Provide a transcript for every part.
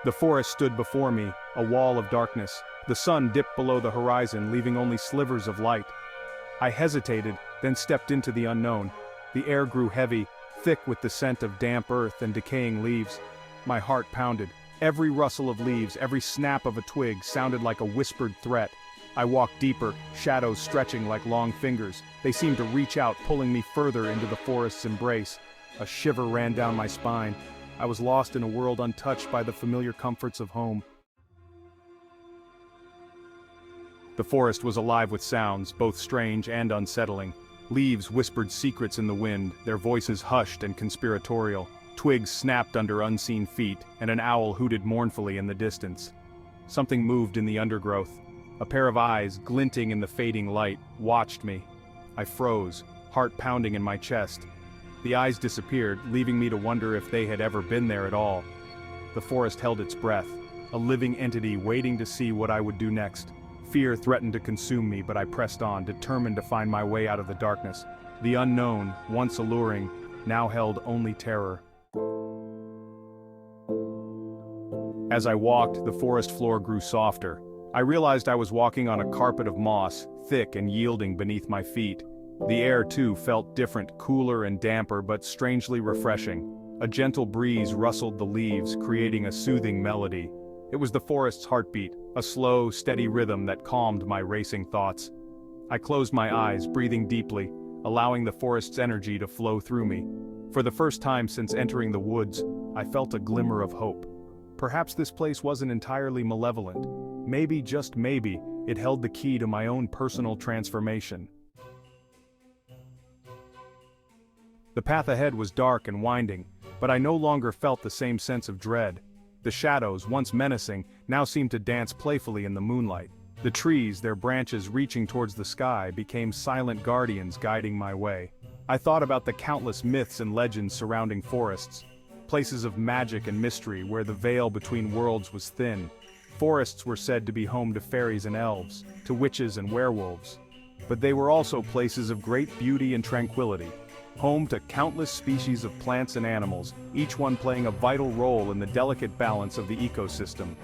The forest stood before me, a wall of darkness. The sun dipped below the horizon, leaving only slivers of light. I hesitated, then stepped into the unknown. The air grew heavy, thick with the scent of damp earth and decaying leaves. My heart pounded. Every rustle of leaves, every snap of a twig sounded like a whispered threat. I walked deeper, shadows stretching like long fingers. They seemed to reach out, pulling me further into the forest's embrace. A shiver ran down my spine. I was lost in a world untouched by the familiar comforts of home. The forest was alive with sounds, both strange and unsettling. Leaves whispered secrets in the wind, their voices hushed and conspiratorial. Twigs snapped under unseen feet, and an owl hooted mournfully in the distance. Something moved in the undergrowth. A pair of eyes, glinting in the fading light, watched me. I froze, heart pounding in my chest. The eyes disappeared, leaving me to wonder if they had ever been there at all. The forest held its breath, a living entity waiting to see what I would do next. Fear threatened to consume me, but I pressed on, determined to find my way out of the darkness. The unknown, once alluring, now held only terror. As I walked, the forest floor grew softer. I realized I was walking on a carpet of moss, thick and yielding beneath my feet. The air, too, felt different, cooler and damper, but strangely refreshing. A gentle breeze rustled the leaves, creating a soothing melody. It was the forest's heartbeat, a slow, steady rhythm that calmed my racing thoughts. I closed my eyes, breathing deeply, allowing the forest's energy to flow through me. For the first time since entering the woods, I felt a glimmer of hope. Perhaps this place wasn't entirely malevolent. Maybe, just maybe, it held the key to my own personal transformation. The path ahead was dark and winding, but I no longer felt the same sense of dread. The shadows, once menacing, now seemed to dance playfully in the moonlight. The trees, their branches reaching towards the sky, became silent guardians guiding my way. I thought about the countless myths and legends surrounding forests. Places of magic and mystery where the veil between worlds was thin. Forests were said to be home to fairies and elves, to witches and werewolves. But they were also places of great beauty and tranquility, home to countless species of plants and animals, each one playing a vital role in the delicate balance of the ecosystem.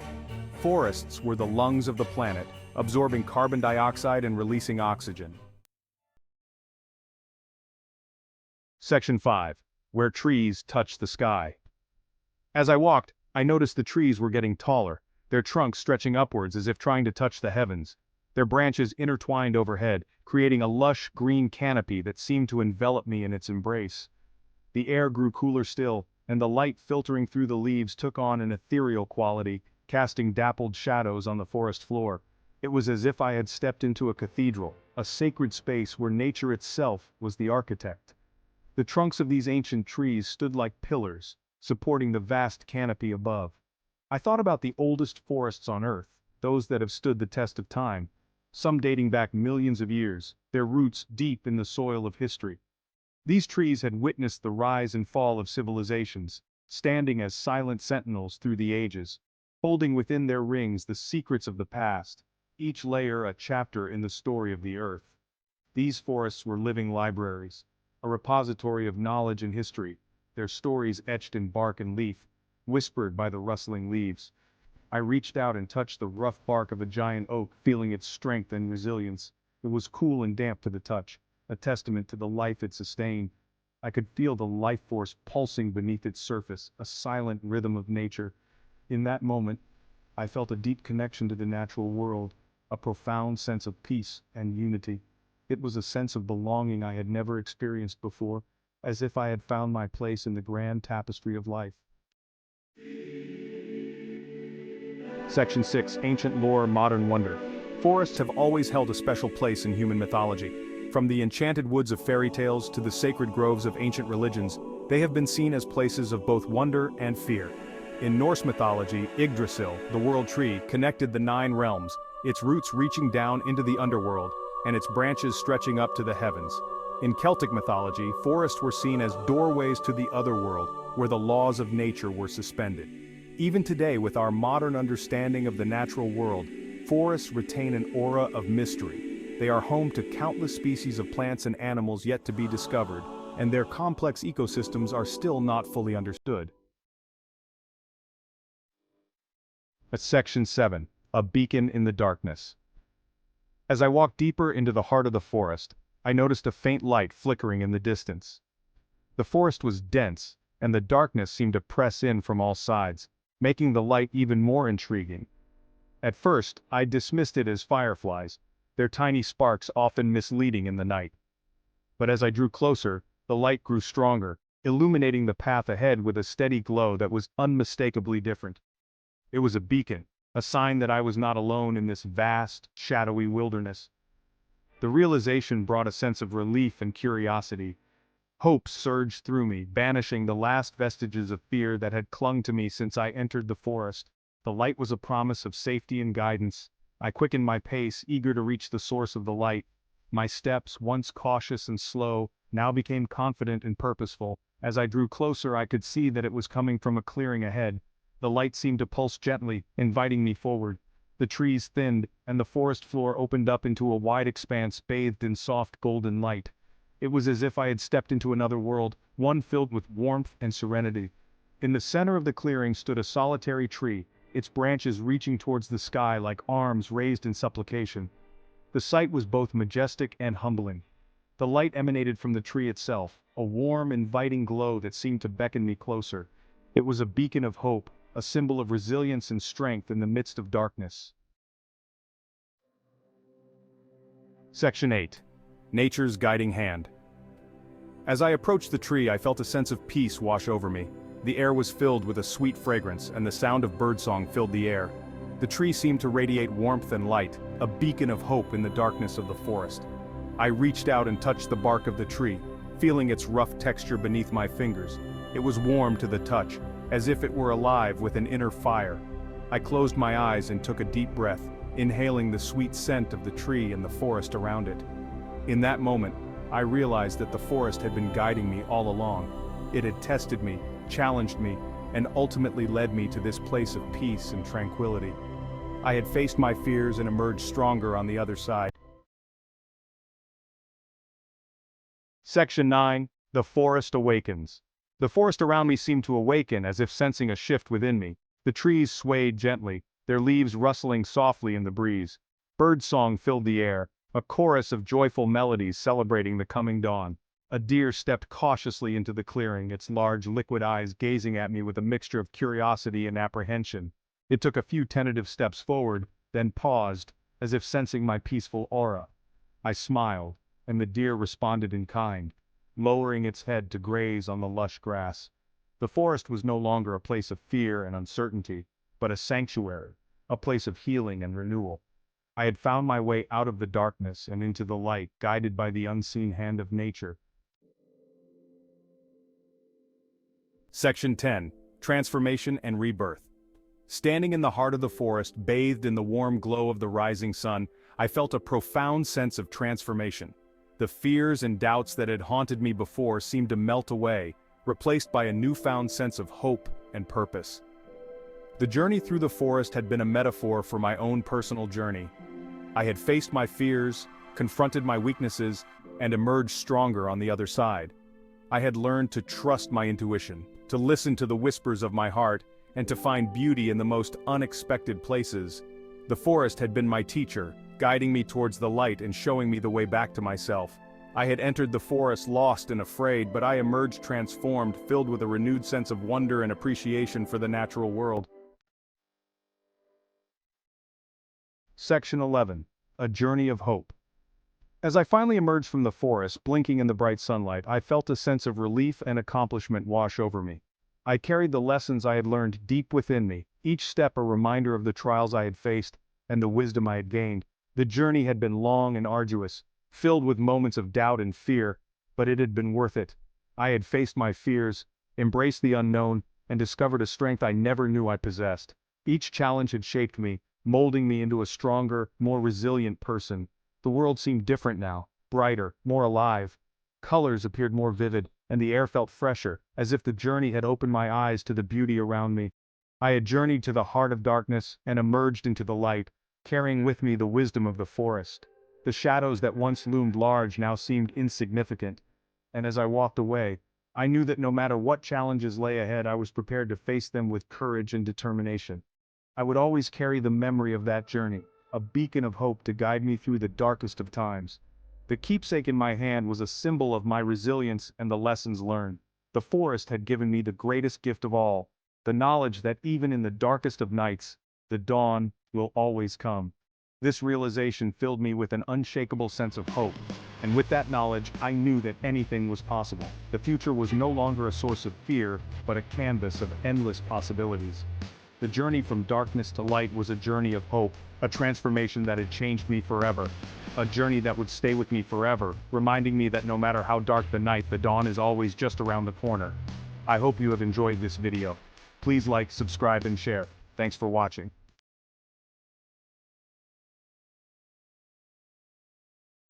Forests were the lungs of the planet, absorbing carbon dioxide and releasing oxygen. Section 5. Where trees touch the sky. As I walked, I noticed the trees were getting taller, their trunks stretching upwards as if trying to touch the heavens. Their branches intertwined overhead, creating a lush green canopy that seemed to envelop me in its embrace. The air grew cooler still, and the light filtering through the leaves took on an ethereal quality, casting dappled shadows on the forest floor. It was as if I had stepped into a cathedral, a sacred space where nature itself was the architect. The trunks of these ancient trees stood like pillars, supporting the vast canopy above. I thought about the oldest forests on Earth, those that have stood the test of time, some dating back millions of years, their roots deep in the soil of history. These trees had witnessed the rise and fall of civilizations, standing as silent sentinels through the ages, holding within their rings the secrets of the past, each layer a chapter in the story of the Earth. These forests were living libraries, a repository of knowledge and history, their stories etched in bark and leaf, whispered by the rustling leaves. I reached out and touched the rough bark of a giant oak, feeling its strength and resilience. It was cool and damp to the touch, a testament to the life it sustained. I could feel the life force pulsing beneath its surface, a silent rhythm of nature. In that moment, I felt a deep connection to the natural world, a profound sense of peace and unity. It was a sense of belonging I had never experienced before, as if I had found my place in the grand tapestry of life. Section 6. Ancient Lore, Modern Wonder. Forests have always held a special place in human mythology. From the enchanted woods of fairy tales to the sacred groves of ancient religions, they have been seen as places of both wonder and fear. In Norse mythology, Yggdrasil, the world tree, connected the 9 realms, its roots reaching down into the underworld, and its branches stretching up to the heavens. In Celtic mythology, forests were seen as doorways to the other world, where the laws of nature were suspended. Even today, with our modern understanding of the natural world, forests retain an aura of mystery. They are home to countless species of plants and animals yet to be discovered, and their complex ecosystems are still not fully understood. Section 7. A beacon in the darkness. As I walked deeper into the heart of the forest, I noticed a faint light flickering in the distance. The forest was dense, and the darkness seemed to press in from all sides, making the light even more intriguing. At first, I dismissed it as fireflies, their tiny sparks often misleading in the night. But as I drew closer, the light grew stronger, illuminating the path ahead with a steady glow that was unmistakably different. It was a beacon, a sign that I was not alone in this vast, shadowy wilderness. The realization brought a sense of relief and curiosity. Hope surged through me, banishing the last vestiges of fear that had clung to me since I entered the forest. The light was a promise of safety and guidance. I quickened my pace, eager to reach the source of the light. My steps, once cautious and slow, now became confident and purposeful. As I drew closer, I could see that it was coming from a clearing ahead. The light seemed to pulse gently, inviting me forward. The trees thinned, and the forest floor opened up into a wide expanse bathed in soft golden light. It was as if I had stepped into another world, one filled with warmth and serenity. In the center of the clearing stood a solitary tree, its branches reaching towards the sky like arms raised in supplication. The sight was both majestic and humbling. The light emanated from the tree itself, a warm, inviting glow that seemed to beckon me closer. It was a beacon of hope, a symbol of resilience and strength in the midst of darkness. Section 8. Nature's Guiding Hand. As I approached the tree, I felt a sense of peace wash over me. The air was filled with a sweet fragrance, and the sound of birdsong filled the air. The tree seemed to radiate warmth and light, a beacon of hope in the darkness of the forest. I reached out and touched the bark of the tree, feeling its rough texture beneath my fingers. It was warm to the touch, as if it were alive with an inner fire. I closed my eyes and took a deep breath, inhaling the sweet scent of the tree and the forest around it. In that moment, I realized that the forest had been guiding me all along. It had tested me, challenged me, and ultimately led me to this place of peace and tranquility. I had faced my fears and emerged stronger on the other side. Section 9. The Forest Awakens. The forest around me seemed to awaken as if sensing a shift within me. The trees swayed gently, their leaves rustling softly in the breeze. Birdsong filled the air, a chorus of joyful melodies celebrating the coming dawn. A deer stepped cautiously into the clearing, its large liquid eyes gazing at me with a mixture of curiosity and apprehension. It took a few tentative steps forward, then paused, as if sensing my peaceful aura. I smiled, and the deer responded in kind, lowering its head to graze on the lush grass. The forest was no longer a place of fear and uncertainty, but a sanctuary, a place of healing and renewal. I had found my way out of the darkness and into the light, guided by the unseen hand of nature. Section 10. Transformation and Rebirth. Standing in the heart of the forest, bathed in the warm glow of the rising sun, I felt a profound sense of transformation. The fears and doubts that had haunted me before seemed to melt away, replaced by a newfound sense of hope and purpose. The journey through the forest had been a metaphor for my own personal journey. I had faced my fears, confronted my weaknesses, and emerged stronger on the other side. I had learned to trust my intuition, to listen to the whispers of my heart, and to find beauty in the most unexpected places. The forest had been my teacher, guiding me towards the light and showing me the way back to myself. I had entered the forest lost and afraid, but I emerged transformed, filled with a renewed sense of wonder and appreciation for the natural world. Section 11. A Journey of Hope. As I finally emerged from the forest, blinking in the bright sunlight, I felt a sense of relief and accomplishment wash over me. I carried the lessons I had learned deep within me, each step a reminder of the trials I had faced and the wisdom I had gained. The journey had been long and arduous, filled with moments of doubt and fear, but it had been worth it. I had faced my fears, embraced the unknown, and discovered a strength I never knew I possessed. Each challenge had shaped me, molding me into a stronger, more resilient person. The world seemed different now, brighter, more alive. Colors appeared more vivid, and the air felt fresher, as if the journey had opened my eyes to the beauty around me. I had journeyed to the heart of darkness and emerged into the light, carrying with me the wisdom of the forest. The shadows that once loomed large now seemed insignificant, and as I walked away, I knew that no matter what challenges lay ahead, I was prepared to face them with courage and determination. I would always carry the memory of that journey, a beacon of hope to guide me through the darkest of times. The keepsake in my hand was a symbol of my resilience and the lessons learned. The forest had given me the greatest gift of all, the knowledge that even in the darkest of nights, the dawn will always come. This realization filled me with an unshakable sense of hope, and with that knowledge I knew that anything was possible. The future was no longer a source of fear, but a canvas of endless possibilities. The journey from darkness to light was a journey of hope, a transformation that had changed me forever. A journey that would stay with me forever, reminding me that no matter how dark the night, the dawn is always just around the corner. I hope you have enjoyed this video. Please like, subscribe, and share. Thanks for watching.